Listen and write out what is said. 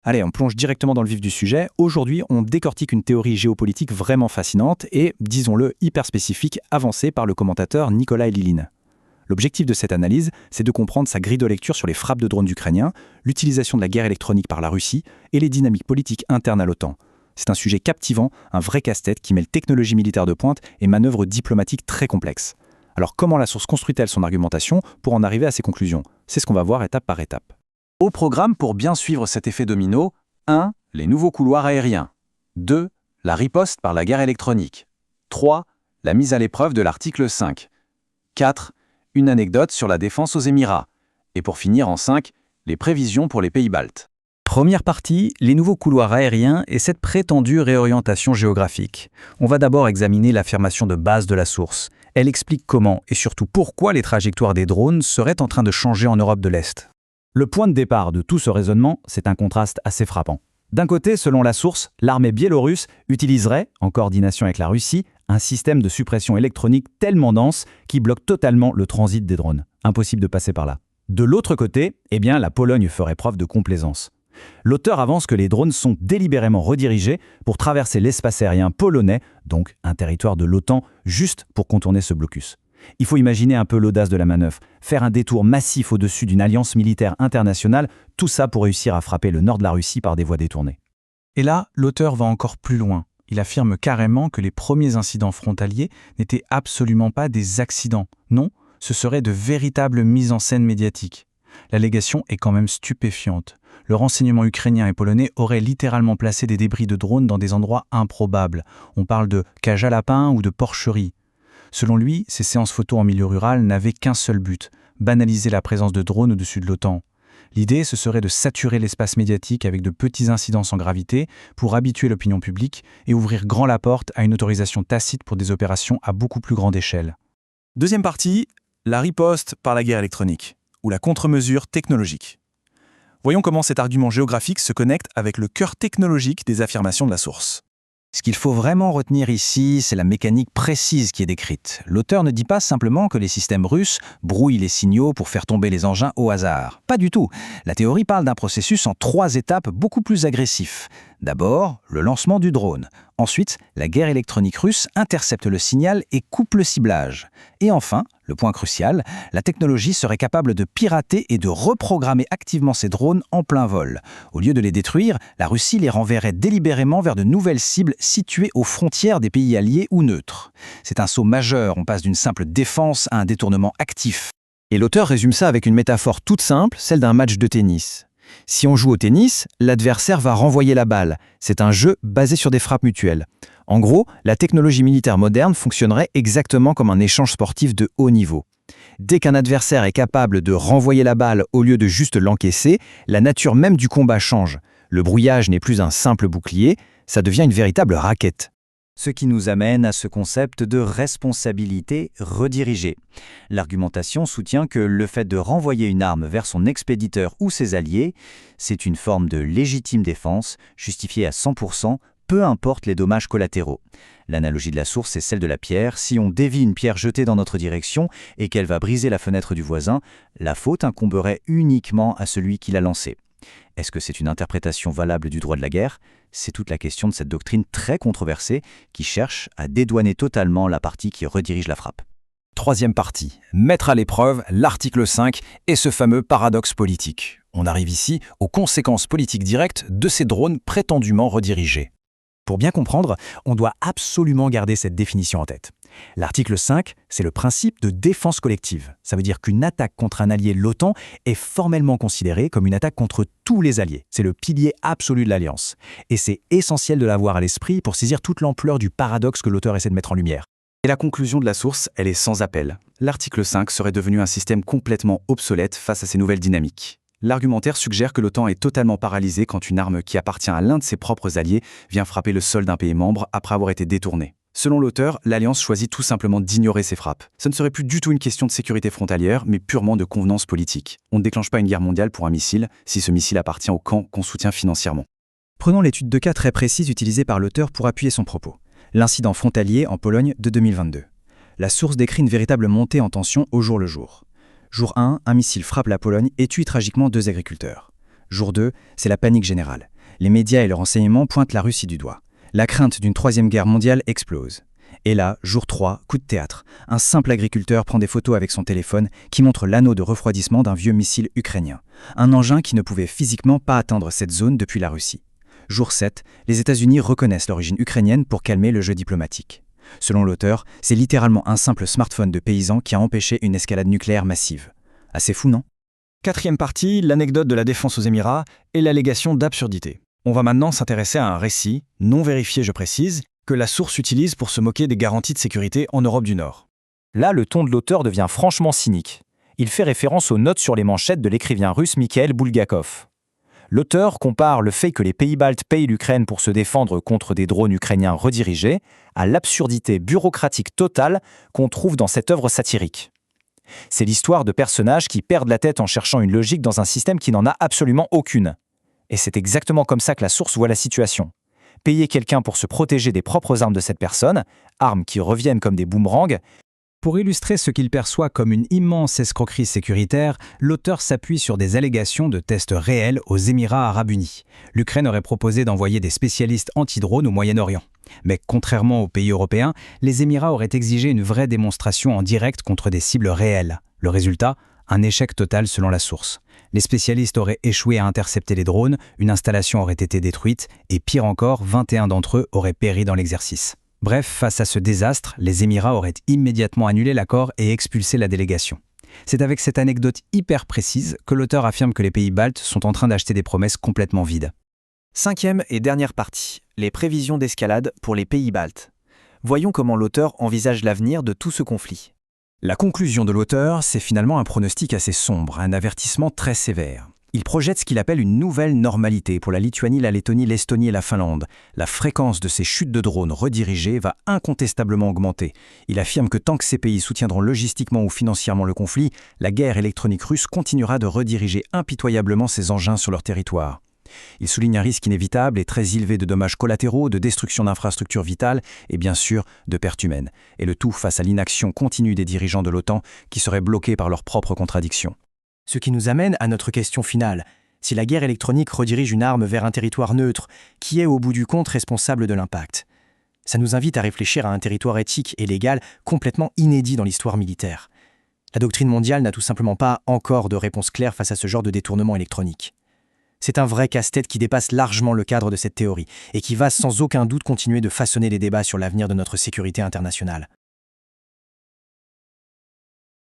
Allez, on plonge directement dans le vif du sujet. Aujourd'hui, on décortique une théorie géopolitique vraiment fascinante et, disons-le, hyper spécifique, avancée par le commentateur Nikolai Lilin. L'objectif de cette analyse, c'est de comprendre sa grille de lecture sur les frappes de drones ukrainiens, l'utilisation de la guerre électronique par la Russie et les dynamiques politiques internes à l'OTAN. C'est un sujet captivant, un vrai casse-tête qui mêle technologie militaire de pointe et manœuvres diplomatiques très complexes. Alors comment la source construit-elle son argumentation pour en arriver à ses conclusions? C'est ce qu'on va voir étape par étape. Au programme pour bien suivre cet effet domino, 1. Les nouveaux couloirs aériens. 2. La riposte par la guerre électronique. 3. La mise à l'épreuve de l'article 5. 4. Une anecdote sur la défense aux Émirats. Et pour finir en 5, les prévisions pour les pays baltes. Première partie, les nouveaux couloirs aériens et cette prétendue réorientation géographique. On va d'abord examiner l'affirmation de base de la source. Elle explique comment et surtout pourquoi les trajectoires des drones seraient en train de changer en Europe de l'Est. Le point de départ de tout ce raisonnement, c'est un contraste assez frappant. D'un côté, selon la source, l'armée biélorusse utiliserait, en coordination avec la Russie, un système de suppression électronique tellement dense qui bloque totalement le transit des drones. Impossible de passer par là. De l'autre côté, la Pologne ferait preuve de complaisance. L'auteur avance que les drones sont délibérément redirigés pour traverser l'espace aérien polonais, donc un territoire de l'OTAN, juste pour contourner ce blocus. Il faut imaginer un peu l'audace de la manœuvre, faire un détour massif au-dessus d'une alliance militaire internationale, tout ça pour réussir à frapper le nord de la Russie par des voies détournées. Et là, l'auteur va encore plus loin. Il affirme carrément que les premiers incidents frontaliers n'étaient absolument pas des accidents. Non, ce seraient de véritables mises en scène médiatiques. L'allégation est quand même stupéfiante. Le renseignement ukrainien et polonais auraient littéralement placé des débris de drones dans des endroits improbables. On parle de cages à lapins ou de porcheries. Selon lui, ces séances photos en milieu rural n'avaient qu'un seul but, banaliser la présence de drones au-dessus de l'OTAN. L'idée, ce serait de saturer l'espace médiatique avec de petits incidents sans gravité pour habituer l'opinion publique et ouvrir grand la porte à une autorisation tacite pour des opérations à beaucoup plus grande échelle. Deuxième partie, la riposte par la guerre électronique, ou la contre-mesure technologique. Voyons comment cet argument géographique se connecte avec le cœur technologique des affirmations de la source. Ce qu'il faut vraiment retenir ici, c'est la mécanique précise qui est décrite. L'auteur ne dit pas simplement que les systèmes russes brouillent les signaux pour faire tomber les engins au hasard. Pas du tout. La théorie parle d'un processus en 3 étapes beaucoup plus agressif. D'abord, le lancement du drone. Ensuite, la guerre électronique russe intercepte le signal et coupe le ciblage. Et enfin, le point crucial, la technologie serait capable de pirater et de reprogrammer activement ces drones en plein vol. Au lieu de les détruire, la Russie les renverrait délibérément vers de nouvelles cibles situées aux frontières des pays alliés ou neutres. C'est un saut majeur, on passe d'une simple défense à un détournement actif. Et l'auteur résume ça avec une métaphore toute simple, celle d'un match de tennis. Si on joue au tennis, l'adversaire va renvoyer la balle. C'est un jeu basé sur des frappes mutuelles. En gros, la technologie militaire moderne fonctionnerait exactement comme un échange sportif de haut niveau. Dès qu'un adversaire est capable de renvoyer la balle au lieu de juste l'encaisser, la nature même du combat change. Le brouillage n'est plus un simple bouclier, ça devient une véritable raquette. Ce qui nous amène à ce concept de responsabilité redirigée. L'argumentation soutient que le fait de renvoyer une arme vers son expéditeur ou ses alliés, c'est une forme de légitime défense, justifiée à 100%, peu importe les dommages collatéraux. L'analogie de la source est celle de la pierre. Si on dévie une pierre jetée dans notre direction et qu'elle va briser la fenêtre du voisin, la faute incomberait uniquement à celui qui l'a lancée. Est-ce que c'est une interprétation valable du droit de la guerre? C'est toute la question de cette doctrine très controversée qui cherche à dédouaner totalement la partie qui redirige la frappe. Troisième partie, mettre à l'épreuve l'article 5 et ce fameux paradoxe politique. On arrive ici aux conséquences politiques directes de ces drones prétendument redirigés. Pour bien comprendre, on doit absolument garder cette définition en tête. L'article 5, c'est le principe de défense collective. Ça veut dire qu'une attaque contre un allié de l'OTAN est formellement considérée comme une attaque contre tous les alliés. C'est le pilier absolu de l'alliance. Et c'est essentiel de l'avoir à l'esprit pour saisir toute l'ampleur du paradoxe que l'auteur essaie de mettre en lumière. Et la conclusion de la source, elle est sans appel. L'article 5 serait devenu un système complètement obsolète face à ces nouvelles dynamiques. L'argumentaire suggère que l'OTAN est totalement paralysée quand une arme qui appartient à l'un de ses propres alliés vient frapper le sol d'un pays membre après avoir été détournée. Selon l'auteur, l'Alliance choisit tout simplement d'ignorer ces frappes. Ce ne serait plus du tout une question de sécurité frontalière, mais purement de convenance politique. On ne déclenche pas une guerre mondiale pour un missile si ce missile appartient au camp qu'on soutient financièrement. Prenons l'étude de cas très précise utilisée par l'auteur pour appuyer son propos. L'incident frontalier en Pologne de 2022. La source décrit une véritable montée en tension au jour le jour. Jour 1, un missile frappe la Pologne et tue tragiquement 2 agriculteurs. Jour 2, c'est la panique générale. Les médias et le renseignement pointent la Russie du doigt. La crainte d'une troisième guerre mondiale explose. Et là, jour 3, coup de théâtre. Un simple agriculteur prend des photos avec son téléphone qui montre l'anneau de refroidissement d'un vieux missile ukrainien. Un engin qui ne pouvait physiquement pas atteindre cette zone depuis la Russie. Jour 7, les États-Unis reconnaissent l'origine ukrainienne pour calmer le jeu diplomatique. Selon l'auteur, c'est littéralement un simple smartphone de paysan qui a empêché une escalade nucléaire massive. Assez fou, non ? Quatrième partie, l'anecdote de la défense aux Émirats et l'allégation d'absurdité. On va maintenant s'intéresser à un récit, non vérifié je précise, que la source utilise pour se moquer des garanties de sécurité en Europe du Nord. Là, le ton de l'auteur devient franchement cynique. Il fait référence aux notes sur les manchettes de l'écrivain russe Mikhail Bulgakov. L'auteur compare le fait que les pays baltes payent l'Ukraine pour se défendre contre des drones ukrainiens redirigés à l'absurdité bureaucratique totale qu'on trouve dans cette œuvre satirique. C'est l'histoire de personnages qui perdent la tête en cherchant une logique dans un système qui n'en a absolument aucune. Et c'est exactement comme ça que la source voit la situation. Payer quelqu'un pour se protéger des propres armes de cette personne, armes qui reviennent comme des boomerangs. Pour illustrer ce qu'il perçoit comme une immense escroquerie sécuritaire, l'auteur s'appuie sur des allégations de tests réels aux Émirats arabes unis. L'Ukraine aurait proposé d'envoyer des spécialistes anti-drones au Moyen-Orient. Mais contrairement aux pays européens, les Émirats auraient exigé une vraie démonstration en direct contre des cibles réelles. Le résultat ? Un échec total selon la source. Les spécialistes auraient échoué à intercepter les drones, une installation aurait été détruite, et pire encore, 21 d'entre eux auraient péri dans l'exercice. Bref, face à ce désastre, les Émirats auraient immédiatement annulé l'accord et expulsé la délégation. C'est avec cette anecdote hyper précise que l'auteur affirme que les pays baltes sont en train d'acheter des promesses complètement vides. Cinquième et dernière partie, les prévisions d'escalade pour les pays baltes. Voyons comment l'auteur envisage l'avenir de tout ce conflit. La conclusion de l'auteur, c'est finalement un pronostic assez sombre, un avertissement très sévère. Il projette ce qu'il appelle une nouvelle normalité pour la Lituanie, la Lettonie, l'Estonie et la Finlande. La fréquence de ces chutes de drones redirigées va incontestablement augmenter. Il affirme que tant que ces pays soutiendront logistiquement ou financièrement le conflit, la guerre électronique russe continuera de rediriger impitoyablement ces engins sur leur territoire. Il souligne un risque inévitable et très élevé de dommages collatéraux, de destruction d'infrastructures vitales et bien sûr de pertes humaines. Et le tout face à l'inaction continue des dirigeants de l'OTAN qui seraient bloqués par leurs propres contradictions. Ce qui nous amène à notre question finale. Si la guerre électronique redirige une arme vers un territoire neutre, qui est au bout du compte responsable de l'impact ? Ça nous invite à réfléchir à un territoire éthique et légal complètement inédit dans l'histoire militaire. La doctrine mondiale n'a tout simplement pas encore de réponse claire face à ce genre de détournement électronique. C'est un vrai casse-tête qui dépasse largement le cadre de cette théorie et qui va sans aucun doute continuer de façonner les débats sur l'avenir de notre sécurité internationale.